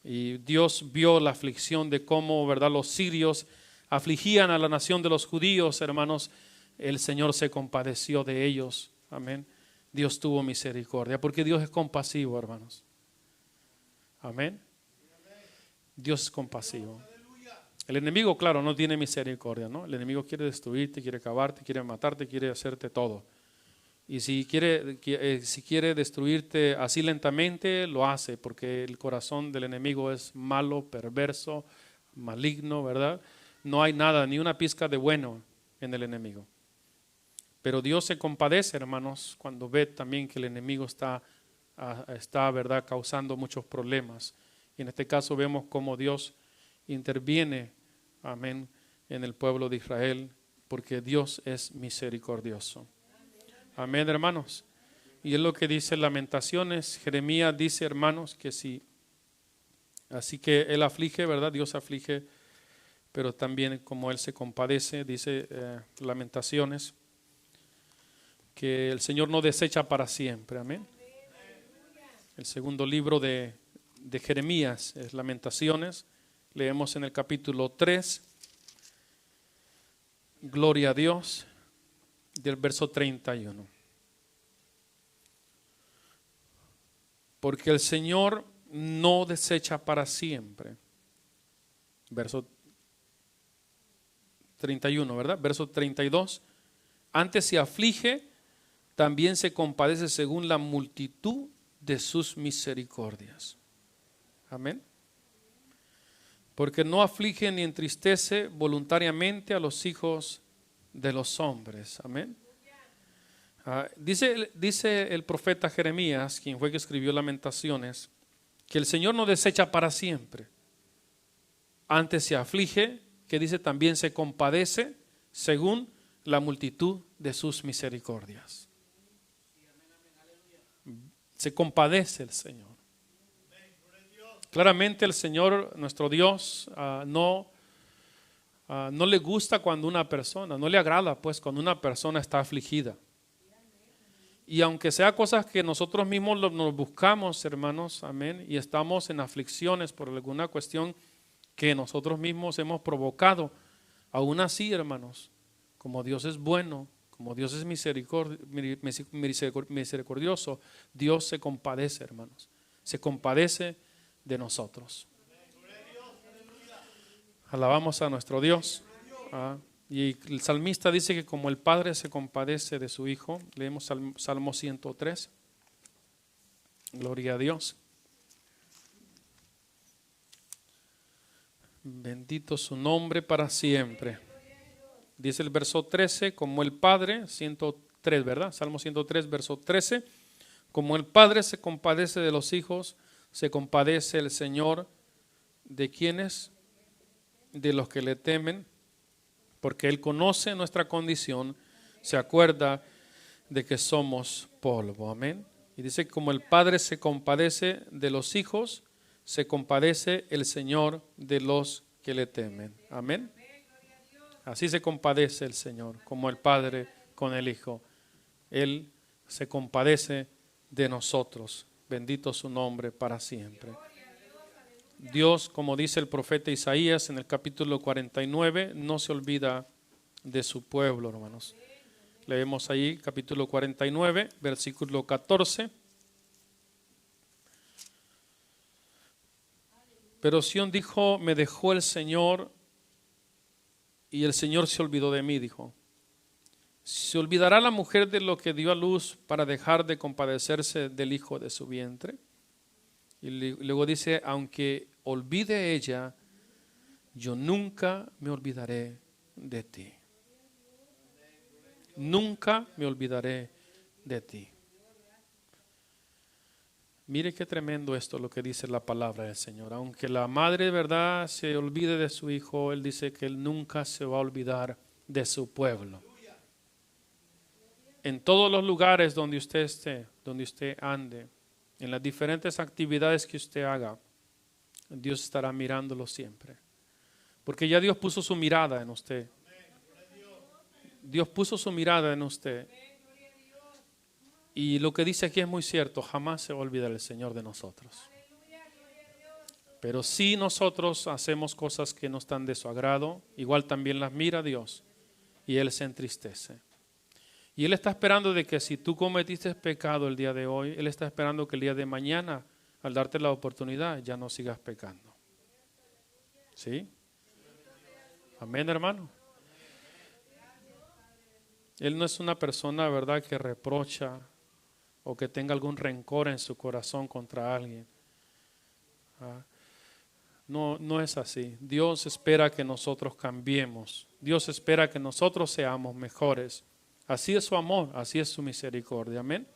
y Dios vio la aflicción de cómo, ¿verdad?, los sirios afligían a la nación de los judíos, hermanos, el Señor se compadeció de ellos. Amén. Dios tuvo misericordia, porque Dios es compasivo, hermanos. Amén. Dios es compasivo. El enemigo, claro, no tiene misericordia, ¿no? El enemigo quiere destruirte, quiere acabarte, quiere matarte, quiere hacerte todo. Y si quiere destruirte así lentamente, lo hace, porque el corazón del enemigo es malo, perverso, maligno, ¿verdad? No hay nada, ni una pizca de bueno en el enemigo. Pero Dios se compadece, hermanos, cuando ve también que el enemigo está, ¿verdad?, causando muchos problemas. Y en este caso vemos cómo Dios interviene, amén, en el pueblo de Israel, porque Dios es misericordioso. Amén, hermanos. Y es lo que dice Lamentaciones. Jeremías dice, hermanos, que sí. Así que Él aflige, ¿verdad? Dios aflige, pero también como Él se compadece, dice Lamentaciones, que el Señor no desecha para siempre. Amén. El segundo libro de Jeremías es Lamentaciones. Leemos en el capítulo 3. Gloria a Dios, del verso 31. Porque el Señor no desecha para siempre. Verso 31, ¿verdad? Verso 32. Antes se aflige, también se compadece según la multitud de sus misericordias. Amén. Porque no aflige ni entristece voluntariamente a los hijos de los hombres. Amén. Dice el profeta Jeremías, quien fue que escribió Lamentaciones, que el Señor no desecha para siempre. Antes se aflige, que dice también se compadece según la multitud de sus misericordias. Se compadece el Señor. Claramente el Señor, nuestro Dios, no le gusta cuando una persona, no le agrada pues cuando una persona está afligida. Y aunque sea cosas que nosotros mismos nos buscamos, hermanos, amén, y estamos en aflicciones por alguna cuestión que nosotros mismos hemos provocado, aún así, hermanos, como Dios es bueno, como Dios es misericordioso, Dios se compadece, hermanos, se compadece de nosotros. Alabamos a nuestro Dios. Y el salmista dice que como el Padre se compadece de su Hijo, leemos Salmo 103. Gloria a Dios. Bendito su nombre para siempre. Dice el verso 13, como el Padre, 103, ¿verdad? Salmo 103, verso 13. Como el Padre se compadece de los hijos, se compadece el Señor de quienes, de los que le temen, porque Él conoce nuestra condición, se acuerda de que somos polvo. Amén. Y dice que como el Padre se compadece de los hijos, se compadece el Señor de los que le temen. Amén. Así se compadece el Señor, como el Padre con el Hijo. Él se compadece de nosotros. Bendito su nombre para siempre. Dios, como dice el profeta Isaías en el capítulo 49, no se olvida de su pueblo, hermanos. Leemos ahí capítulo 49, versículo 14. Pero Sión dijo, me dejó el Señor y el Señor se olvidó de mí, dijo. ¿Se olvidará la mujer de lo que dio a luz para dejar de compadecerse del hijo de su vientre? Y luego dice, aunque olvide ella, yo nunca me olvidaré de ti. Nunca me olvidaré de ti. Mire qué tremendo esto lo que dice la palabra del Señor. Aunque la madre de verdad se olvide de su hijo, Él dice que Él nunca se va a olvidar de su pueblo. En todos los lugares donde usted esté, donde usted ande, en las diferentes actividades que usted haga, Dios estará mirándolo siempre. Porque ya Dios puso su mirada en usted. Dios puso su mirada en usted. Y lo que dice aquí es muy cierto, jamás se va a olvidar el Señor de nosotros. Pero si nosotros hacemos cosas que no están de su agrado, igual también las mira Dios y Él se entristece. Y Él está esperando de que si tú cometiste pecado el día de hoy, Él está esperando que el día de mañana, al darte la oportunidad, ya no sigas pecando. ¿Sí? Amén, hermano. Él no es una persona, ¿verdad?, que reprocha o que tenga algún rencor en su corazón contra alguien. No es así. Dios espera que nosotros cambiemos. Dios espera que nosotros seamos mejores. Así es su amor, así es su misericordia. Amén.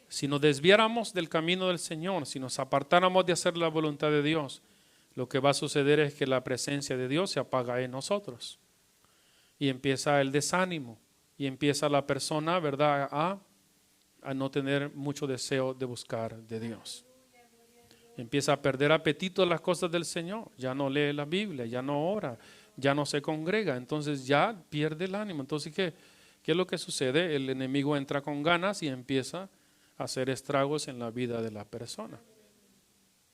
Si nos desviáramos del camino del Señor, si nos apartáramos de hacer la voluntad de Dios, lo que va a suceder es que la presencia de Dios se apaga en nosotros. Y empieza el desánimo. Y empieza la persona, ¿verdad?, a no tener mucho deseo de buscar de Dios. Empieza a perder apetito a las cosas del Señor. Ya no lee la Biblia, ya no ora, ya no se congrega. Entonces ya pierde el ánimo. Entonces, ¿qué es lo que sucede? El enemigo entra con ganas y empieza a hacer estragos en la vida de la persona.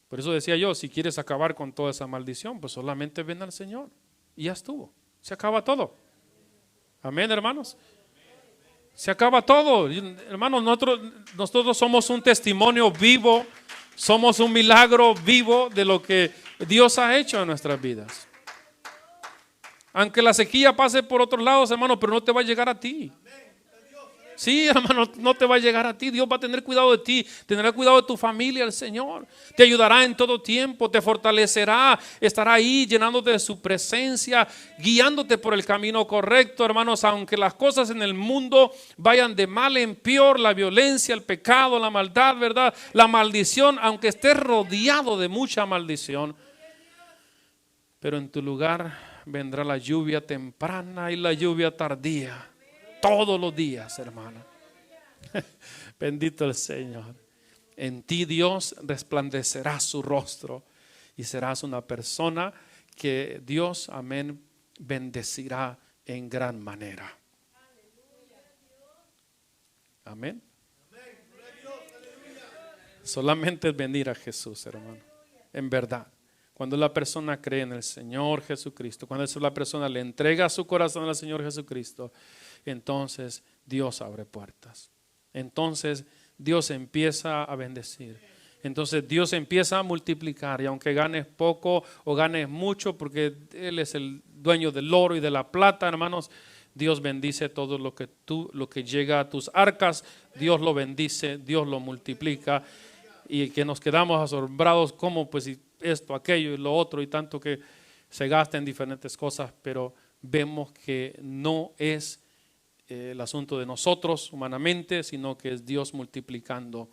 Por eso decía yo, si quieres acabar con toda esa maldición, pues solamente ven al Señor. Y ya estuvo. Se acaba todo. Amén, hermanos. Se acaba todo. Hermanos, nosotros somos un testimonio vivo. Somos un milagro vivo de lo que Dios ha hecho en nuestras vidas. Aunque la sequía pase por otros lados, hermano, pero no te va a llegar a ti. Sí, hermano, no te va a llegar a ti. Dios va a tener cuidado de ti, tendrá cuidado de tu familia, el Señor. Te ayudará en todo tiempo, te fortalecerá, estará ahí llenándote de su presencia, guiándote por el camino correcto, hermanos. Aunque las cosas en el mundo vayan de mal en peor, la violencia, el pecado, la maldad, ¿verdad?, la maldición, aunque estés rodeado de mucha maldición, pero en tu lugar vendrá la lluvia temprana y la lluvia tardía. Todos los días, hermano. Bendito el Señor. En ti Dios resplandecerá su rostro y serás una persona que Dios, amén, bendecirá en gran manera. Amén. Solamente es venir a Jesús, hermano. En verdad. Cuando la persona cree en el Señor Jesucristo, cuando la persona le entrega su corazón al Señor Jesucristo, entonces Dios abre puertas. Entonces Dios empieza a bendecir. Entonces Dios empieza a multiplicar. Y aunque ganes poco o ganes mucho, porque Él es el dueño del oro y de la plata, hermanos, Dios bendice todo lo que llega a tus arcas. Dios lo bendice, Dios lo multiplica. Y que nos quedamos asombrados como pues esto, aquello y lo otro, y tanto que se gasta en diferentes cosas, pero vemos que no es el asunto de nosotros humanamente, sino que es Dios multiplicando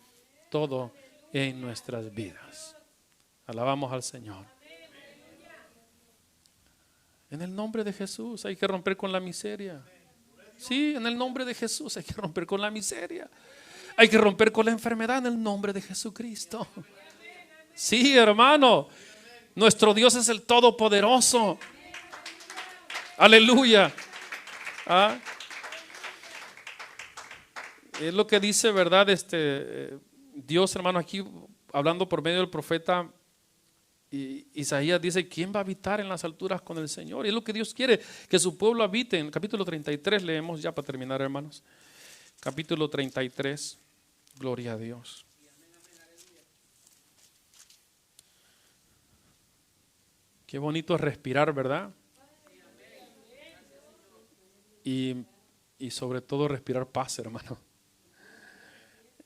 todo en nuestras vidas. Alabamos al Señor. En el nombre de Jesús hay que romper con la miseria. Sí, en el nombre de Jesús hay que romper con la miseria. Hay que romper con la enfermedad en el nombre de Jesucristo. Sí, hermano. Nuestro Dios es el Todopoderoso. Aleluya. Es lo que dice, ¿verdad? Dios, hermano, aquí hablando por medio del profeta Isaías, dice: ¿quién va a habitar en las alturas con el Señor? Y es lo que Dios quiere, que su pueblo habite. En el capítulo 33 leemos, ya para terminar, hermanos. Capítulo 33, gloria a Dios. Qué bonito es respirar, ¿verdad? Y sobre todo respirar paz, hermano.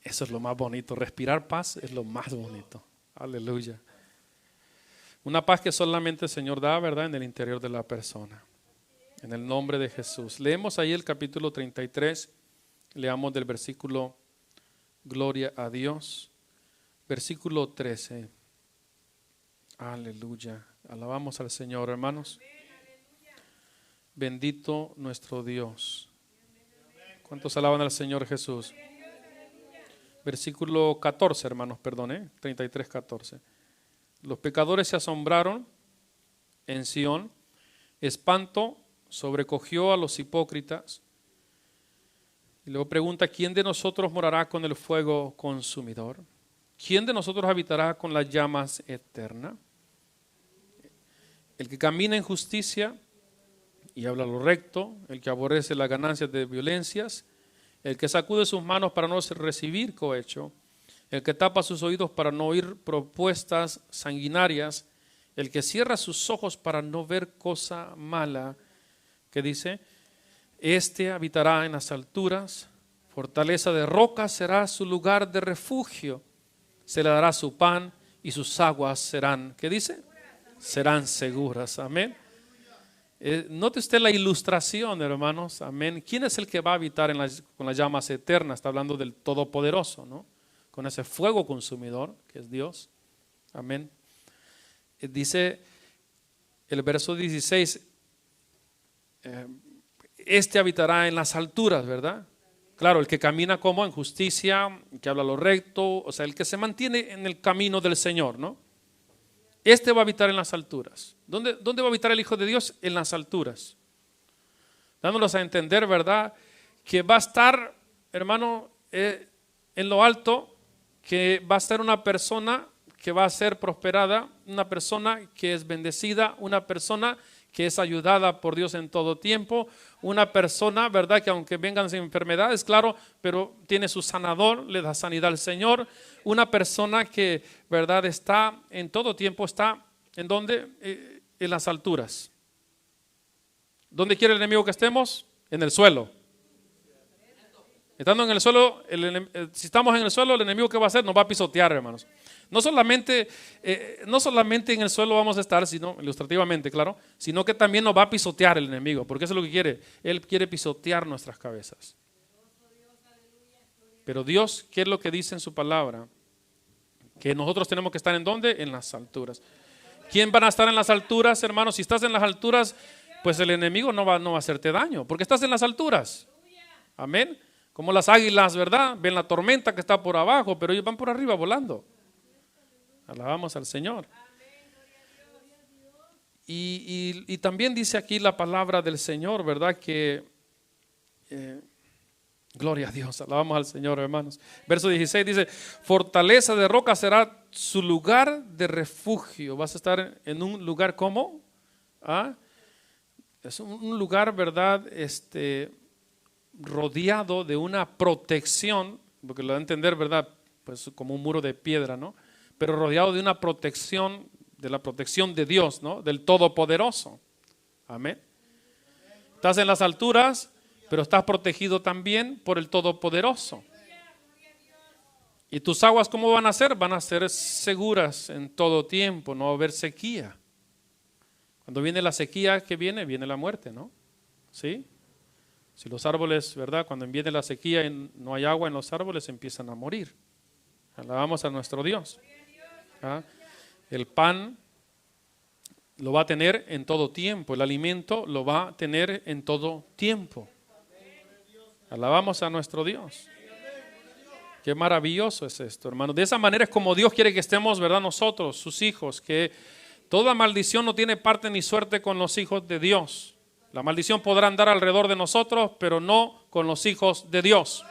Eso es lo más bonito. Respirar paz es lo más bonito. Aleluya. Una paz que solamente el Señor da, ¿verdad?, en el interior de la persona. En el nombre de Jesús. Leemos ahí el capítulo 33. Leamos del versículo, gloria a Dios, versículo 13. Aleluya. Alabamos al Señor, hermanos. Bendito nuestro Dios. ¿Cuántos alaban al Señor Jesús? Versículo 14, hermanos, perdón, 33, 14. Los pecadores se asombraron en Sión. Espanto sobrecogió a los hipócritas. Y luego pregunta: ¿quién de nosotros morará con el fuego consumidor? ¿Quién de nosotros habitará con las llamas eternas? El que camina en justicia y habla lo recto, el que aborrece las ganancias de violencias, el que sacude sus manos para no recibir cohecho, el que tapa sus oídos para no oír propuestas sanguinarias, el que cierra sus ojos para no ver cosa mala, que dice: este habitará en las alturas, fortaleza de roca será su lugar de refugio, se le dará su pan y sus aguas serán, ¿qué dice? Serán seguras, amén. Note usted la ilustración, hermanos, amén. ¿Quién es el que va a habitar con las llamas eternas? Está hablando del Todopoderoso, ¿no? Con ese fuego consumidor que es Dios, amén. dice el verso 16, este habitará en las alturas, ¿verdad? Claro, el que camina como en justicia, que habla lo recto, o sea, el que se mantiene en el camino del Señor, ¿no? Este va a habitar en las alturas. ¿Dónde va a habitar el Hijo de Dios? En las alturas. Dándonos a entender, ¿verdad? Que va a estar, hermano, en lo alto, que va a ser una persona que va a ser prosperada, una persona que es bendecida, una persona que es ayudada por Dios en todo tiempo, una persona, ¿verdad? Que aunque vengan enfermedades, claro, pero tiene su sanador, le da sanidad al Señor, una persona que, ¿verdad? Está en todo tiempo, está en donde, en las alturas. ¿Dónde quiere el enemigo que estemos? En el suelo. Estando en el suelo, si estamos en el suelo, el enemigo ¿qué va a hacer? Nos va a pisotear, hermanos. No solamente en el suelo vamos a estar, sino ilustrativamente, claro, sino que también nos va a pisotear el enemigo, porque eso es lo que quiere. Él quiere pisotear nuestras cabezas. Pero Dios, ¿qué es lo que dice en su palabra? Que nosotros tenemos que estar ¿en dónde? En las alturas. ¿Quién van a estar en las alturas, hermanos? Si estás en las alturas, pues el enemigo no va a hacerte daño, porque estás en las alturas. Amén. Como las águilas, ¿verdad? Ven la tormenta que está por abajo, pero ellos van por arriba volando. Alabamos al Señor. Y también dice aquí la palabra del Señor, ¿verdad? Que gloria a Dios, alabamos al Señor, hermanos. Verso 16 dice, fortaleza de roca será su lugar de refugio. Vas a estar en un lugar ¿cómo? Es un lugar, ¿verdad? Rodeado de una protección, porque lo da a entender, ¿verdad? Pues como un muro de piedra, ¿no? Pero rodeado de una protección, de la protección de Dios, ¿no? Del Todopoderoso. Amén. Estás en las alturas, pero estás protegido también por el Todopoderoso. ¿Y tus aguas cómo van a ser? Van a ser seguras en todo tiempo, no va a haber sequía. Cuando viene la sequía, ¿qué viene? Viene la muerte, ¿no? ¿Sí? Si los árboles, ¿verdad? Cuando viene la sequía y no hay agua en los árboles, empiezan a morir. Alabamos a nuestro Dios. El pan lo va a tener en todo tiempo, el alimento lo va a tener en todo tiempo. Alabamos a nuestro Dios. Qué maravilloso es esto, hermano. De esa manera es como Dios quiere que estemos, ¿verdad? Nosotros, sus hijos, que toda maldición no tiene parte ni suerte con los hijos de Dios. La maldición podrá andar alrededor de nosotros, pero no con los hijos de Dios.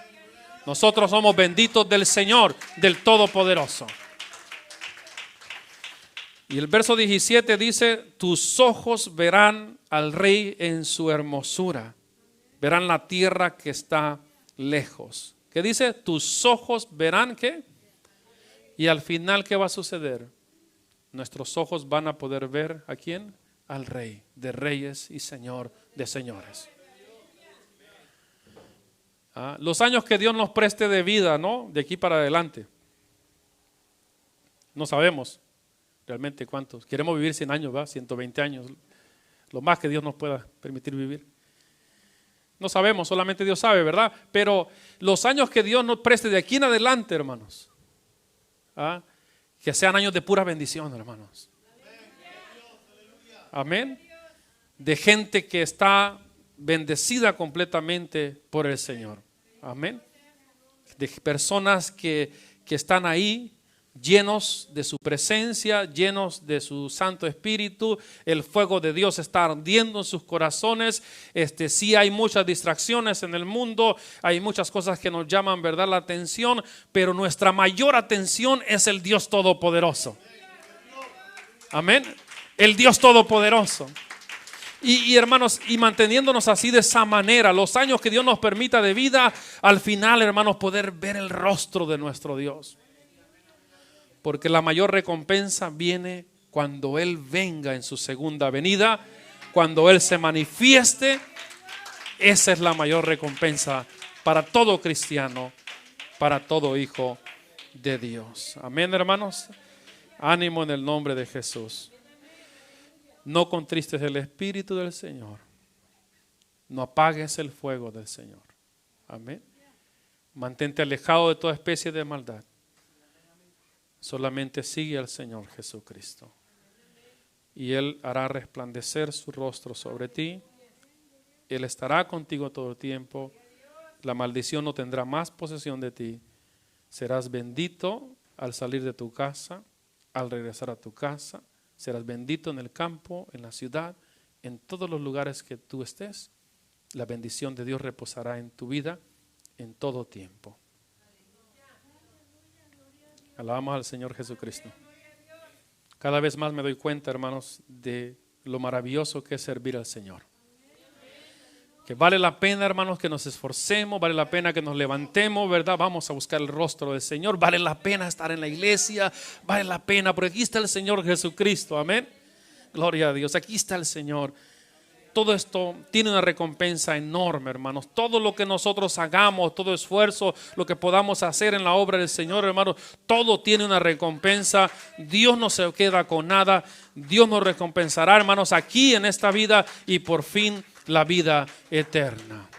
Nosotros somos benditos del Señor, del Todopoderoso. Y el verso 17 dice, tus ojos verán al Rey en su hermosura, verán la tierra que está lejos. ¿Qué dice? Tus ojos verán ¿qué? Y al final ¿qué va a suceder? Nuestros ojos van a poder ver ¿a quién? Al Rey de reyes y Señor de señores. Los años que Dios nos preste de vida, ¿no? De aquí para adelante. No sabemos realmente cuántos. Queremos vivir 100 años, ¿va? 120 años. Lo más que Dios nos pueda permitir vivir. No sabemos, solamente Dios sabe, ¿verdad? Pero los años que Dios nos preste de aquí en adelante, hermanos. Que sean años de pura bendición, hermanos. Amén. De gente que está bendecida completamente por el Señor. Amén. De personas que están ahí llenos de su presencia, llenos de su Santo Espíritu. El fuego de Dios está ardiendo en sus corazones. Sí hay muchas distracciones en el mundo, hay muchas cosas que nos llaman, ¿verdad?, la atención, pero nuestra mayor atención es el Dios Todopoderoso. Amén. El Dios Todopoderoso. Y hermanos, y manteniéndonos así de esa manera, los años que Dios nos permita de vida, al final, hermanos, poder ver el rostro de nuestro Dios. Porque la mayor recompensa viene cuando Él venga en su segunda venida, cuando Él se manifieste. Esa es la mayor recompensa para todo cristiano, para todo hijo de Dios. Amén, hermanos. Ánimo en el nombre de Jesús. No contristes el Espíritu del Señor. No apagues el fuego del Señor. Amén. Mantente alejado de toda especie de maldad. Solamente sigue al Señor Jesucristo. y Él hará resplandecer su rostro sobre ti. Él estará contigo todo el tiempo. La maldición no tendrá más posesión de ti. Serás bendito al salir de tu casa, al regresar a tu casa. Serás bendito en el campo, en la ciudad, en todos los lugares que tú estés. La bendición de Dios reposará en tu vida en todo tiempo. Alabamos al Señor Jesucristo. Cada vez más me doy cuenta, hermanos, de lo maravilloso que es servir al Señor. Que vale la pena, hermanos, que nos esforcemos, vale la pena que nos levantemos, ¿verdad? Vamos a buscar el rostro del Señor, vale la pena estar en la iglesia, vale la pena, porque aquí está el Señor Jesucristo, amén. Gloria a Dios, aquí está el Señor. Todo esto tiene una recompensa enorme, hermanos. Todo lo que nosotros hagamos, todo esfuerzo, lo que podamos hacer en la obra del Señor, hermanos, todo tiene una recompensa. Dios no se queda con nada. Dios nos recompensará, hermanos, aquí en esta vida y por fin la vida eterna.